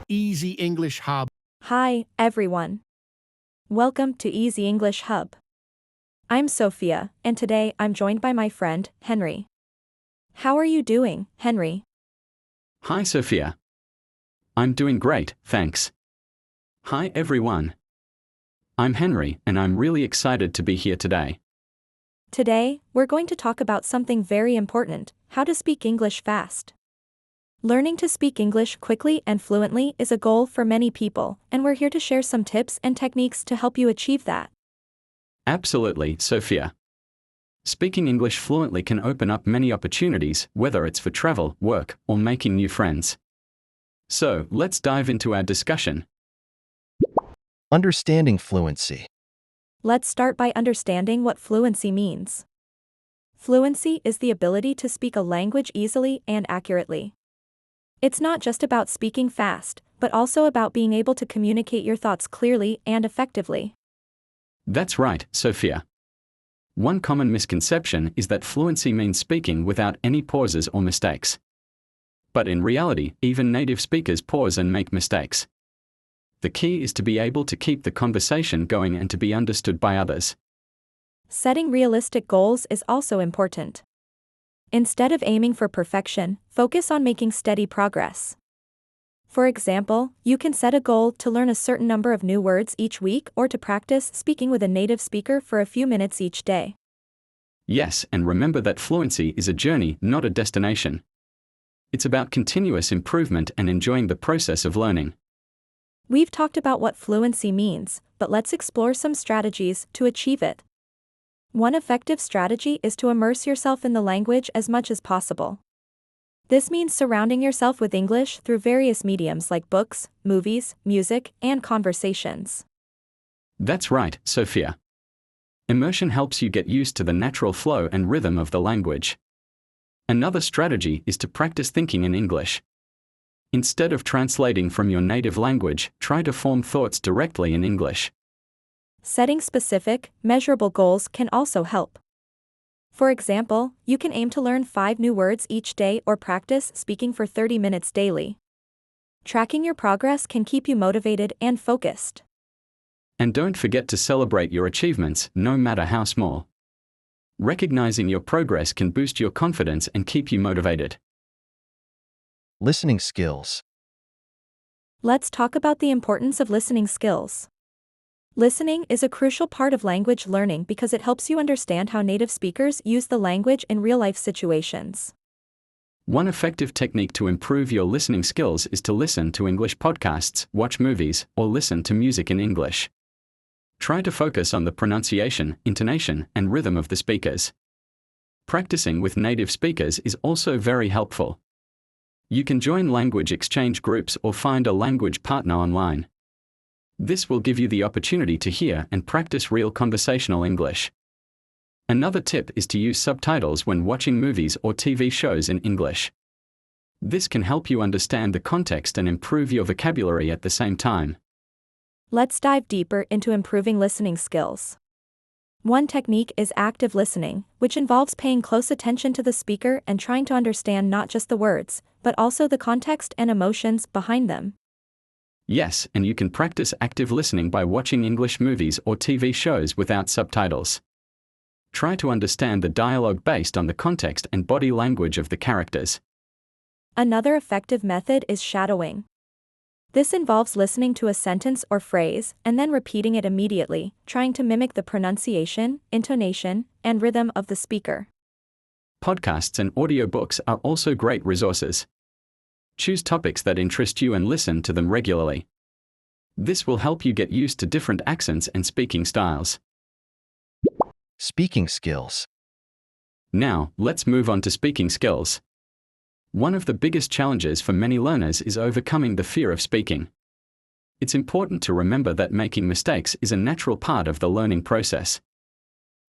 Easy English Hub. Hi, everyone. Welcome to Easy English Hub. I'm Sophia, and today I'm joined by my friend, Henry. How are you doing, Henry? Hi, Sophia. I'm doing great, thanks. Hi, everyone. I'm Henry, and I'm really excited to be here today. Today, we're going to talk about something very important: how to speak English fast. Learning to speak English quickly and fluently is a goal for many people, and we're here to share some tips and techniques to help you achieve that. Absolutely, Sophia. Speaking English fluently can open up many opportunities, whether it's for travel, work, or making new friends. So, let's dive into our discussion. Understanding fluency. Let's start by understanding what fluency means. Fluency is the ability to speak a language easily and accurately. It's not just about speaking fast, but also about being able to communicate your thoughts clearly and effectively. That's right, Sophia. One common misconception is that fluency means speaking without any pauses or mistakes. But in reality, even native speakers pause and make mistakes. The key is to be able to keep the conversation going and to be understood by others. Setting realistic goals is also important. Instead of aiming for perfection, focus on making steady progress. For example, you can set a goal to learn a certain number of new words each week or to practice speaking with a native speaker for a few minutes each day. Yes, and remember that fluency is a journey, not a destination. It's about continuous improvement and enjoying the process of learning. We've talked about what fluency means, but let's explore some strategies to achieve it. One effective strategy is to immerse yourself in the language as much as possible. This means surrounding yourself with English through various mediums like books, movies, music, and conversations. That's right, Sophia. Immersion helps you get used to the natural flow and rhythm of the language. Another strategy is to practice thinking in English. Instead of translating from your native language, try to form thoughts directly in English. Setting specific, measurable goals can also help. For example, you can aim to learn 5 new words each day or practice speaking for 30 minutes daily. Tracking your progress can keep you motivated and focused. And don't forget to celebrate your achievements, no matter how small. Recognizing your progress can boost your confidence and keep you motivated. Listening skills. Let's talk about the importance of listening skills. Listening is a crucial part of language learning because it helps you understand how native speakers use the language in real-life situations. One effective technique to improve your listening skills is to listen to English podcasts, watch movies, or listen to music in English. Try to focus on the pronunciation, intonation, and rhythm of the speakers. Practicing with native speakers is also very helpful. You can join language exchange groups or find a language partner online. This will give you the opportunity to hear and practice real conversational English. Another tip is to use subtitles when watching movies or TV shows in English. This can help you understand the context and improve your vocabulary at the same time. Let's dive deeper into improving listening skills. One technique is active listening, which involves paying close attention to the speaker and trying to understand not just the words, but also the context and emotions behind them. Yes, and you can practice active listening by watching English movies or TV shows without subtitles. Try to understand the dialogue based on the context and body language of the characters. Another effective method is shadowing. This involves listening to a sentence or phrase and then repeating it immediately, trying to mimic the pronunciation, intonation, and rhythm of the speaker. Podcasts and audiobooks are also great resources. Choose topics that interest you and listen to them regularly. This will help you get used to different accents and speaking styles. Speaking skills. Now, let's move on to speaking skills. One of the biggest challenges for many learners is overcoming the fear of speaking. It's important to remember that making mistakes is a natural part of the learning process.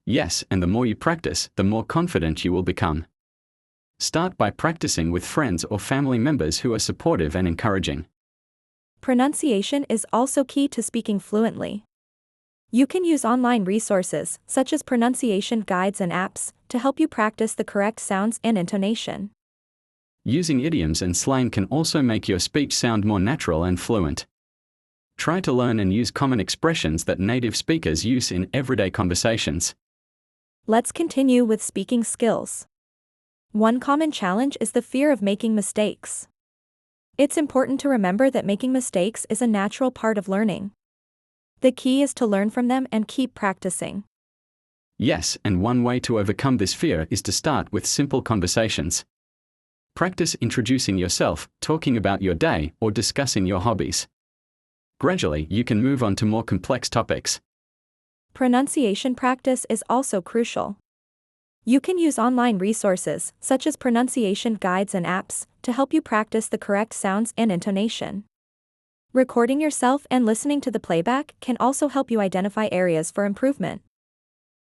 Yes, and the more you practice, the more confident you will become. Start by practicing with friends or family members who are supportive and encouraging. Pronunciation is also key to speaking fluently. You can use online resources, such as pronunciation guides and apps, to help you practice the correct sounds and intonation. Using idioms and slang can also make your speech sound more natural and fluent. Try to learn and use common expressions that native speakers use in everyday conversations. Let's continue with speaking skills. One common challenge is the fear of making mistakes. It's important to remember that making mistakes is a natural part of learning. The key is to learn from them and keep practicing. Yes, and one way to overcome this fear is to start with simple conversations. Practice introducing yourself, talking about your day, or discussing your hobbies. Gradually, you can move on to more complex topics. Pronunciation practice is also crucial. You can use online resources, such as pronunciation guides and apps, to help you practice the correct sounds and intonation. Recording yourself and listening to the playback can also help you identify areas for improvement.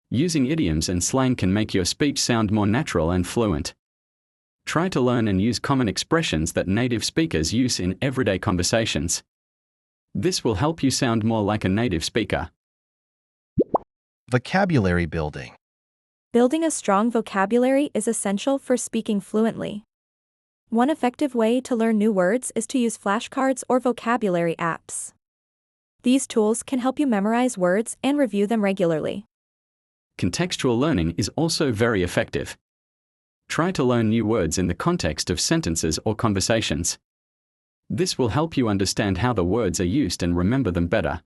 Using idioms and slang can make your speech sound more natural and fluent. Try to learn and use common expressions that native speakers use in everyday conversations. This will help you sound more like a native speaker. Vocabulary building. Building a strong vocabulary is essential for speaking fluently. One effective way to learn new words is to use flashcards or vocabulary apps. These tools can help you memorize words and review them regularly. Contextual learning is also very effective. Try to learn new words in the context of sentences or conversations. This will help you understand how the words are used and remember them better.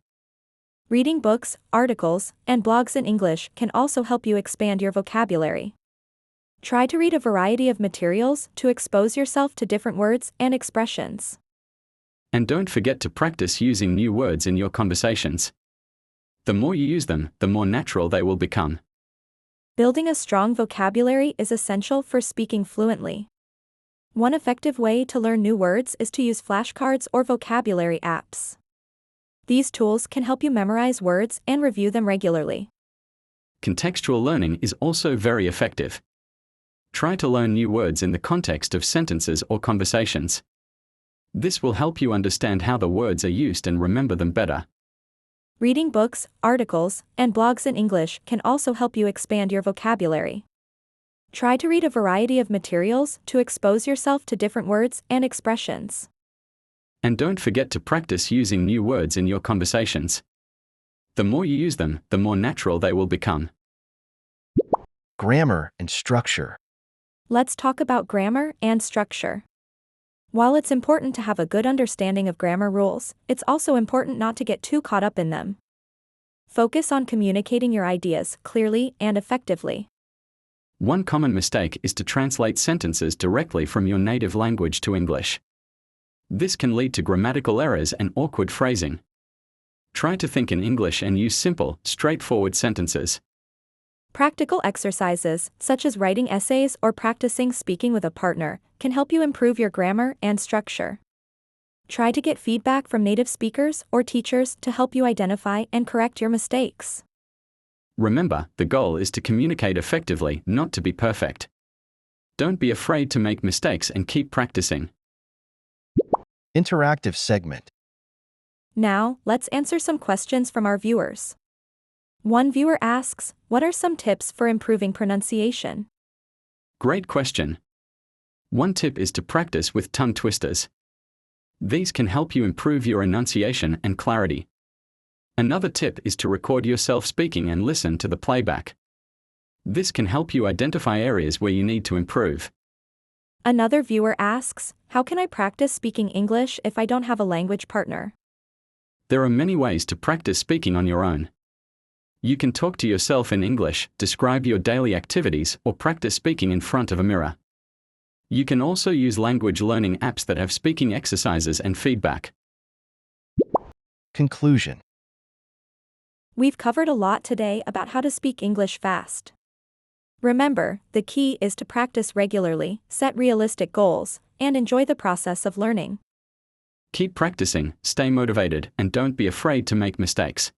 Reading books, articles, and blogs in English can also help you expand your vocabulary. Try to read a variety of materials to expose yourself to different words and expressions. And don't forget to practice using new words in your conversations. The more you use them, the more natural they will become. Building a strong vocabulary is essential for speaking fluently. One effective way to learn new words is to use flashcards or vocabulary apps. These tools can help you memorize words and review them regularly. Contextual learning is also very effective. Try to learn new words in the context of sentences or conversations. This will help you understand how the words are used and remember them better. Reading books, articles, and blogs in English can also help you expand your vocabulary. Try to read a variety of materials to expose yourself to different words and expressions. And don't forget to practice using new words in your conversations. The more you use them, the more natural they will become. Grammar and structure. Let's talk about grammar and structure. While it's important to have a good understanding of grammar rules, it's also important not to get too caught up in them. Focus on communicating your ideas clearly and effectively. One common mistake is to translate sentences directly from your native language to English. This can lead to grammatical errors and awkward phrasing. Try to think in English and use simple, straightforward sentences. Practical exercises, such as writing essays or practicing speaking with a partner, can help you improve your grammar and structure. Try to get feedback from native speakers or teachers to help you identify and correct your mistakes. Remember, the goal is to communicate effectively, not to be perfect. Don't be afraid to make mistakes and keep practicing. Interactive segment. Now, let's answer some questions from our viewers. One viewer asks, what are some tips for improving pronunciation? Great question. One tip is to practice with tongue twisters. These can help you improve your enunciation and clarity. Another tip is to record yourself speaking and listen to the playback. This can help you identify areas where you need to improve. Another viewer asks, how can I practice speaking English if I don't have a language partner? There are many ways to practice speaking on your own. You can talk to yourself in English, describe your daily activities, or practice speaking in front of a mirror. You can also use language learning apps that have speaking exercises and feedback. Conclusion. We've covered a lot today about how to speak English fast. Remember, the key is to practice regularly, set realistic goals, and enjoy the process of learning. Keep practicing, stay motivated, and don't be afraid to make mistakes.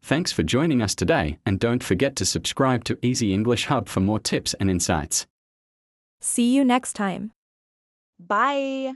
Thanks for joining us today, and don't forget to subscribe to Easy English Hub for more tips and insights. See you next time. Bye.